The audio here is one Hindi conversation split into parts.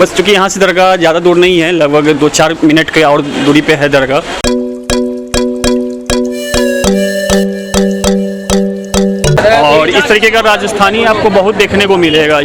बस चूँकि यहाँ से दरगाह ज़्यादा दूर नहीं है, लगभग 2-4 मिनट के और दूरी पे है दरगाह। और इस तरीके का राजस्थानी आपको बहुत देखने को मिलेगा।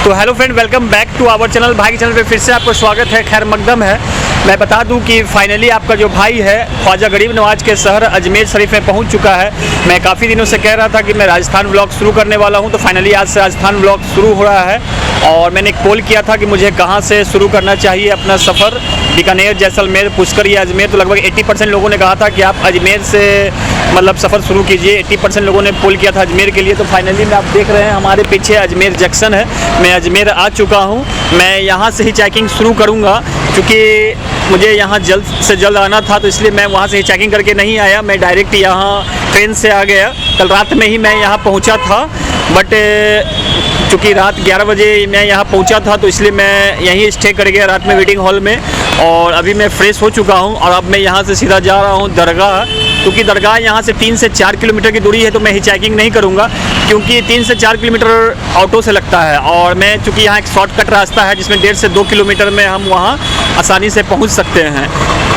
तो hello friend, welcome back to our channel. भाई के चैनल पे फिर से आपको स्वागत है। खैर मकदम है। मैं बता दूं कि फाइनली आपका जो भाई है ख्वाजा गरीब नवाज के शहर अजमेर शरीफ में पहुंच चुका है। मैं काफ़ी दिनों से कह रहा था कि मैं राजस्थान व्लॉग शुरू करने वाला हूं, तो फाइनली आज से राजस्थान व्लॉग शुरू हो रहा है। और मैंने कॉल किया था कि मुझे कहां से शुरू करना चाहिए अपना सफ़र, बीकानेर, जैसलमेर, पुष्कर या अजमेर। तो लगभग 80% लोगों ने कहा था कि आप अजमेर से मतलब सफ़र शुरू कीजिए। 80% लोगों ने कॉल किया था अजमेर के लिए। तो फाइनली मैं आप देख रहे हैं हमारे पीछे अजमेर जंक्शन है। मैं अजमेर आ चुका हूँ। मैं यहाँ से ही चेकिंग शुरू करूँगा क्योंकि मुझे यहाँ जल्द से जल्द आना था, तो इसलिए मैं वहाँ से ही चेकिंग करके नहीं आया। मैं डायरेक्ट यहाँ ट्रेन से आ गया। कल रात में ही मैं यहाँ पहुँचा था, बट चूँकि रात 11 बजे मैं यहाँ पहुँचा था, तो इसलिए मैं यहीं स्टे कर गया रात में वेटिंग हॉल में। और अभी मैं फ़्रेश हो चुका हूँ और अब मैं यहाँ से सीधा जा रहा हूँ दरगाह, क्योंकि दरगाह यहाँ से 3 से 4 किलोमीटर की दूरी है। तो मैं ही चेकिंग नहीं करूँगा क्योंकि 3 से 4 किलोमीटर ऑटो से लगता है, और मैं चूँकि यहाँ एक शॉर्टकट रास्ता है जिसमें 1.5 से 2 किलोमीटर में हम वहाँ आसानी से पहुँच सकते हैं।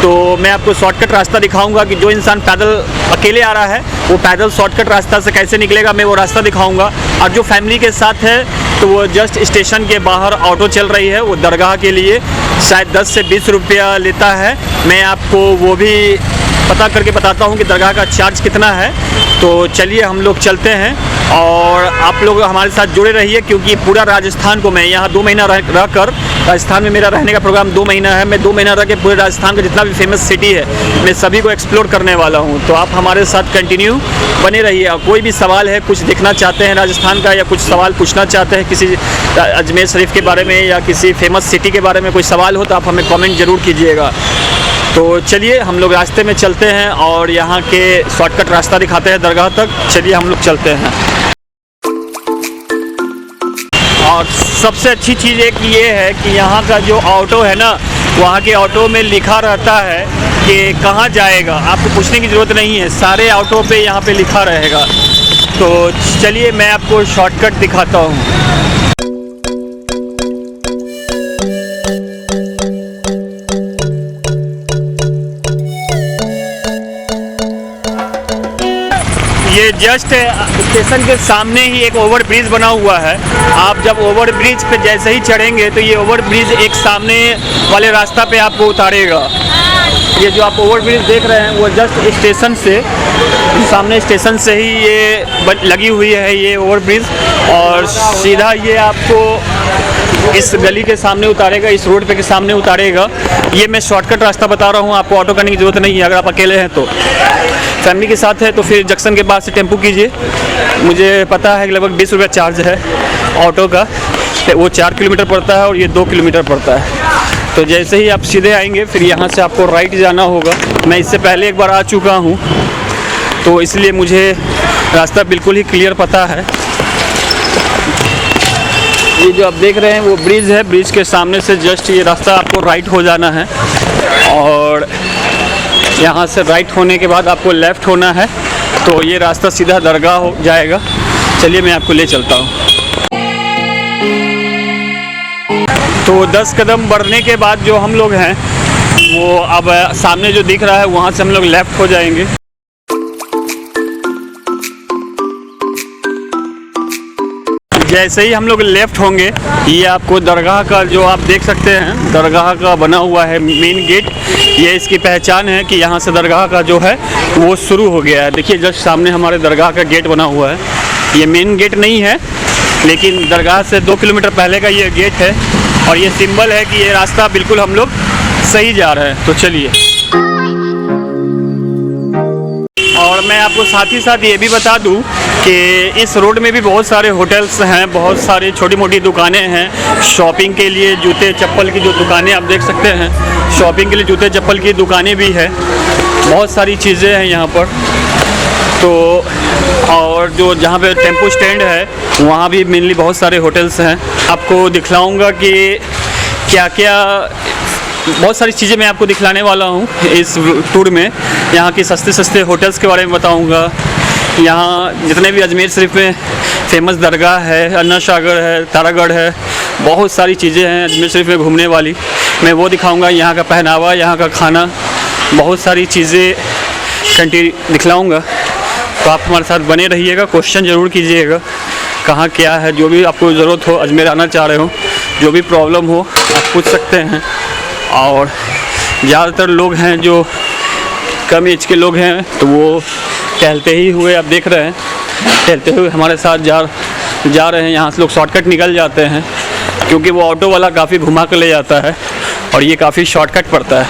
तो मैं आपको शॉर्टकट रास्ता दिखाऊंगा कि जो इंसान पैदल अकेले आ रहा है वो पैदल शॉर्टकट रास्ता से कैसे निकलेगा, मैं वो रास्ता दिखाऊंगा। और जो फैमिली के साथ है तो वो जस्ट स्टेशन के बाहर ऑटो चल रही है, वो दरगाह के लिए शायद 10 से 20 रुपया लेता है। मैं आपको वो भी पता करके बताता हूँ कि दरगाह का चार्ज कितना है। तो चलिए हम लोग चलते हैं और आप लोग हमारे साथ जुड़े रहिए, क्योंकि पूरा राजस्थान को मैं यहाँ 2 महीना रह कर, राजस्थान में मेरा रहने का प्रोग्राम 2 महीना है। मैं 2 महीना रह के पूरे राजस्थान का जितना भी फेमस सिटी है मैं सभी को एक्सप्लोर करने वाला हूँ। तो आप हमारे साथ कंटिन्यू बने रहिए। कोई भी सवाल है, कुछ देखना चाहते हैं राजस्थान का, या कुछ सवाल पूछना चाहते हैं किसी अजमेर शरीफ के बारे में या किसी फेमस सिटी के बारे में कोई सवाल हो, तो आप हमें कॉमेंट ज़रूर कीजिएगा। तो चलिए हम लोग रास्ते में चलते हैं और यहाँ के शॉर्टकट रास्ता दिखाते हैं दरगाह तक। चलिए हम लोग चलते हैं। और सबसे अच्छी चीज़ एक ये है कि यहाँ का जो ऑटो है ना, वहाँ के ऑटो में लिखा रहता है कि कहाँ जाएगा। आपको पूछने की ज़रूरत नहीं है, सारे ऑटो पे यहाँ पे लिखा रहेगा। तो चलिए मैं आपको शॉर्टकट दिखाता हूँ। ये जस्ट स्टेशन के सामने ही एक ओवर ब्रिज बना हुआ है। आप जब ओवर ब्रिज पे जैसे ही चढ़ेंगे तो ये ओवर ब्रिज एक सामने वाले रास्ता पे आपको उतारेगा। ये जो आप ओवर ब्रिज देख रहे हैं वो जस्ट स्टेशन से सामने, स्टेशन से ही ये लगी हुई है ये ओवर ब्रिज, और सीधा ये आपको इस गली के सामने उतारेगा, इस रोड पे के सामने उतारेगा। ये मैं शॉर्टकट रास्ता बता रहा हूँ, आपको ऑटो करने की ज़रूरत नहीं है। अगर आप अकेले हैं तो, फैमिली के साथ है तो फिर जंक्शन के बाद से टेम्पो कीजिए। मुझे पता है कि लगभग 20 रुपया चार्ज है ऑटो का। वो 4 किलोमीटर पड़ता है और ये 2 किलोमीटर पड़ता है। तो जैसे ही आप सीधे आएंगे फिर यहाँ से आपको राइट जाना होगा। मैं इससे पहले एक बार आ चुका हूँ, तो इसलिए मुझे रास्ता बिल्कुल ही क्लियर पता है। ये जो आप देख रहे हैं वो ब्रिज है। ब्रिज के सामने से जस्ट ये रास्ता आपको राइट हो जाना है, और यहाँ से राइट होने के बाद आपको लेफ़्ट होना है। तो ये रास्ता सीधा दरगाह हो जाएगा। चलिए मैं आपको ले चलता हूँ। तो 10 कदम बढ़ने के बाद जो हम लोग हैं वो अब सामने जो दिख रहा है वहाँ से हम लोग लेफ़्ट हो जाएंगे। जैसे ही हम लोग लेफ़्ट होंगे ये आपको दरगाह का, जो आप देख सकते हैं दरगाह का बना हुआ है मेन गेट, ये इसकी पहचान है कि यहाँ से दरगाह का जो है वो शुरू हो गया है। देखिए जस्ट सामने हमारे दरगाह का गेट बना हुआ है। ये मेन गेट नहीं है, लेकिन दरगाह से 2 किलोमीटर पहले का ये गेट है, और ये सिंबल है कि ये रास्ता बिल्कुल हम लोग सही जा रहे हैं। तो चलिए, और मैं आपको साथ ही साथ ये भी बता दूं कि इस रोड में भी बहुत सारे होटल्स हैं, बहुत सारी छोटी मोटी दुकानें हैं। शॉपिंग के लिए जूते चप्पल की जो दुकानें आप देख सकते हैं, शॉपिंग के लिए जूते चप्पल की दुकानें भी हैं। बहुत सारी चीज़ें हैं यहाँ पर। तो और जो जहाँ पे टेम्पो स्टैंड है वहाँ भी मेनली बहुत सारे होटल्स हैं। आपको दिखलाऊँगा कि क्या क्या, बहुत सारी चीज़ें मैं आपको दिखलाने वाला हूँ इस टूर में। यहाँ के सस्ते सस्ते होटल्स के बारे में बताऊँगा, यहाँ जितने भी अजमेर शरीफ में फेमस दरगाह है, अन्ना सागर है, तारागढ़ है, बहुत सारी चीज़ें हैं अजमेर शरीफ में घूमने वाली। मैं वो दिखाऊंगा, यहाँ का पहनावा, यहाँ का खाना, बहुत सारी चीज़ें दिखलाऊंगा। तो आप हमारे साथ बने रहिएगा, क्वेश्चन ज़रूर कीजिएगा कहाँ क्या है। जो भी आपको ज़रूरत हो, अजमेर आना चाह रहे हो, जो भी प्रॉब्लम हो आप पूछ सकते हैं। और ज़्यादातर लोग हैं जो कम एज के लोग हैं तो वो टहलते ही हुए आप देख रहे हैं, टहलते हुए हमारे साथ जा रहे हैं। यहाँ से लोग शॉर्टकट निकल जाते हैं क्योंकि वो ऑटो वाला काफ़ी घुमा कर ले जाता है और ये काफ़ी शॉर्टकट पड़ता है।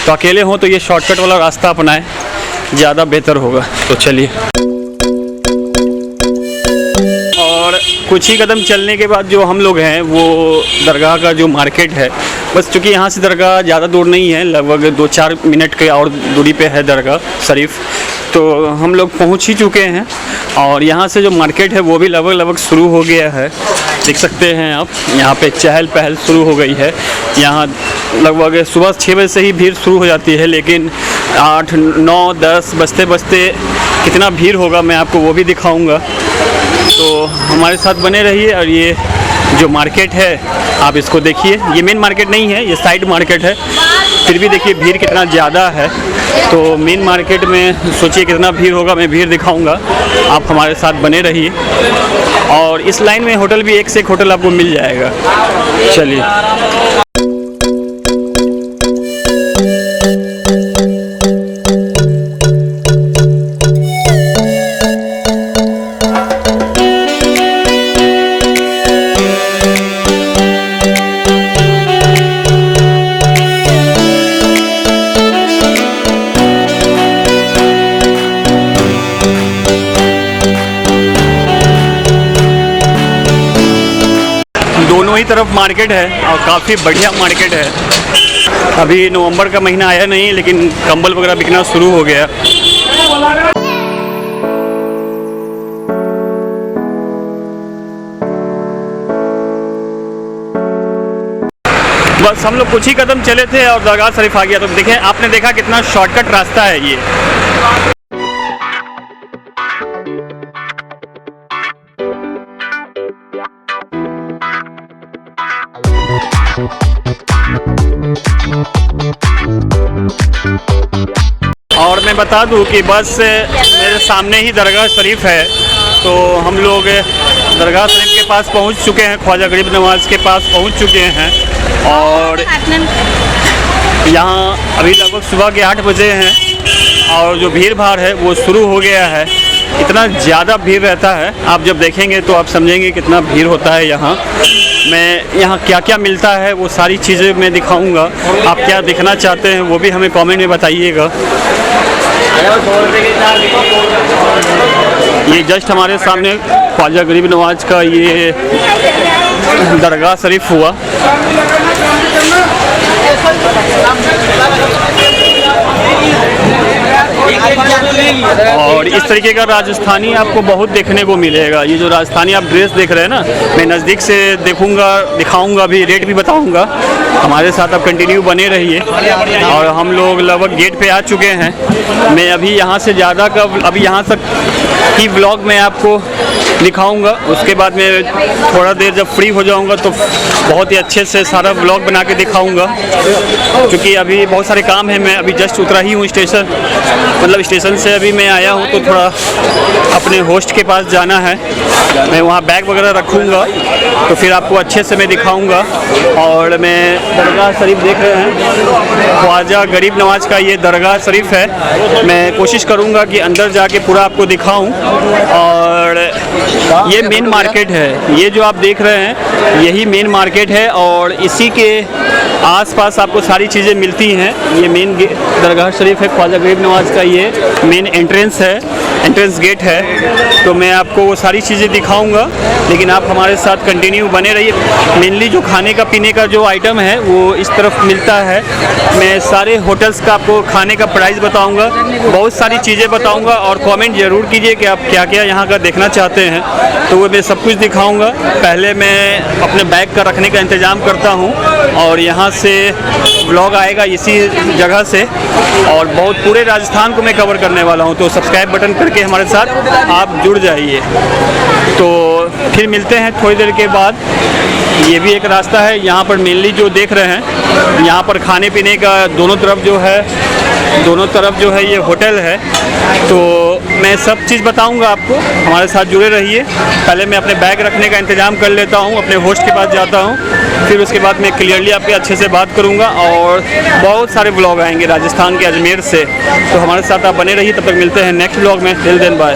तो अकेले हों तो ये शॉर्टकट वाला रास्ता अपनाएं, ज़्यादा बेहतर होगा। तो चलिए, और कुछ ही कदम चलने के बाद जो हम लोग हैं वो दरगाह का जो मार्केट है, बस चूँकि यहाँ से दरगाह ज़्यादा दूर नहीं है, लगभग 2-4 मिनट के और दूरी पे है दरगाह शरीफ। तो हम लोग पहुँच ही चुके हैं और यहाँ से जो मार्केट है वो भी लगभग शुरू हो गया है। देख सकते हैं आप, यहाँ पे चहल पहल शुरू हो गई है। यहाँ लगभग सुबह 6 बजे से ही भीड़ शुरू हो जाती है, लेकिन 8, 9, 10 बजते कितना भीड़ होगा मैं आपको वो भी दिखाऊंगा। तो हमारे साथ बने रहिए। और ये जो मार्केट है आप इसको देखिए, ये मेन मार्केट नहीं है, ये साइड मार्केट है, फिर भी देखिए भीड़ कितना ज़्यादा है। तो मेन मार्केट में सोचिए कितना भीड़ होगा, मैं भीड़ दिखाऊंगा, आप हमारे साथ बने रहिए। और इस लाइन में होटल भी एक से एक होटल आपको मिल जाएगा। चलिए, दोनों ही तरफ मार्केट है और काफ़ी बढ़िया मार्केट है। अभी नवंबर का महीना आया नहीं, लेकिन कंबल वगैरह बिकना शुरू हो गया। बस हम लोग कुछ ही कदम चले थे और दरगाह शरीफ आ गया। तो देखें, आपने देखा कितना शॉर्टकट रास्ता है ये। और मैं बता दूं कि बस मेरे सामने ही दरगाह शरीफ है। तो हम लोग दरगाह शरीफ के पास पहुंच चुके हैं, ख्वाजा गरीब नवाज़ के पास पहुंच चुके हैं। और यहाँ अभी लगभग सुबह के 8 बजे हैं और जो भीड़ भाड़ है वो शुरू हो गया है। इतना ज़्यादा भीड़ रहता है, आप जब देखेंगे तो आप समझेंगे कितना भीड़ होता है यहाँ। मैं यहाँ क्या क्या मिलता है वो सारी चीज़ें मैं दिखाऊंगा। आप क्या देखना चाहते हैं वो भी हमें कमेंट में बताइएगा। ये जस्ट हमारे सामने ख्वाजा गरीब नवाज़ का ये दरगाह शरीफ हुआ। और इस तरीके का राजस्थानी आपको बहुत देखने को मिलेगा। ये जो राजस्थानी आप ड्रेस देख रहे हैं ना, मैं नज़दीक से देखूंगा, दिखाऊंगा, भी रेट भी बताऊंगा। हमारे साथ आप कंटिन्यू बने रहिए। और हम लोग लगभग गेट पे आ चुके हैं। मैं अभी यहाँ से ज़्यादा का अभी यहाँ तक की व्लॉग मैं आपको दिखाऊंगा। उसके बाद मैं थोड़ा देर जब फ्री हो जाऊंगा तो बहुत ही अच्छे से सारा व्लॉग बना के दिखाऊंगा, क्योंकि अभी बहुत सारे काम हैं। मैं अभी जस्ट उतरा ही हूँ स्टेशन, मतलब स्टेशन से अभी मैं आया हूँ, तो थोड़ा अपने होस्ट के पास जाना है। मैं वहाँ बैग वगैरह रखूँगा तो फिर आपको अच्छे से मैं दिखाऊँगा। और मैं दरगाह शरीफ देख रहे हैं, ख्वाजा गरीब नवाज़ का ये दरगाह शरीफ है। मैं कोशिश करूँगा कि अंदर जाके पूरा आपको दिखाऊँ। और ये मेन मार्केट है, ये जो आप देख रहे हैं यही मेन मार्केट है। और इसी के आसपास आपको सारी चीज़ें मिलती हैं। ये मेन दरगाह शरीफ है, ख्वाजा गरीब नवाज़ का ये मेन एंट्रेंस है, एंट्रेंस गेट है। तो मैं आपको वो सारी चीज़ें दिखाऊंगा, लेकिन आप हमारे साथ कंटिन्यू बने रहिए। मेनली जो खाने का पीने का जो आइटम है वो इस तरफ मिलता है। मैं सारे होटल्स का आपको खाने का प्राइस बताऊंगा, बहुत सारी चीज़ें बताऊंगा। और कमेंट ज़रूर कीजिए कि आप क्या क्या यहाँ का देखना चाहते हैं, तो वो मैं सब कुछ दिखाऊंगा। पहले मैं अपने बैग का रखने का इंतज़ाम करता हूँ और यहाँ से व्लॉग आएगा इसी जगह से। और बहुत पूरे राजस्थान को मैं कवर करने वाला हूँ, तो सब्सक्राइब बटन पर करके हमारे साथ आप जुड़ जाइए। तो फिर मिलते हैं थोड़ी देर के बाद। ये भी एक रास्ता है, यहाँ पर मेनली जो देख रहे हैं यहाँ पर खाने पीने का दोनों तरफ जो है ये होटल है। तो मैं सब चीज़ बताऊंगा आपको, हमारे साथ जुड़े रहिए। पहले मैं अपने बैग रखने का इंतज़ाम कर लेता हूँ, अपने होस्ट के पास जाता हूँ, फिर उसके बाद मैं क्लियरली आपके अच्छे से बात करूँगा और बहुत सारे ब्लॉग आएंगे राजस्थान के अजमेर से। तो हमारे साथ आप बने रहिए, तब तक मिलते हैं नेक्स्ट ब्लॉग में। Till then bye.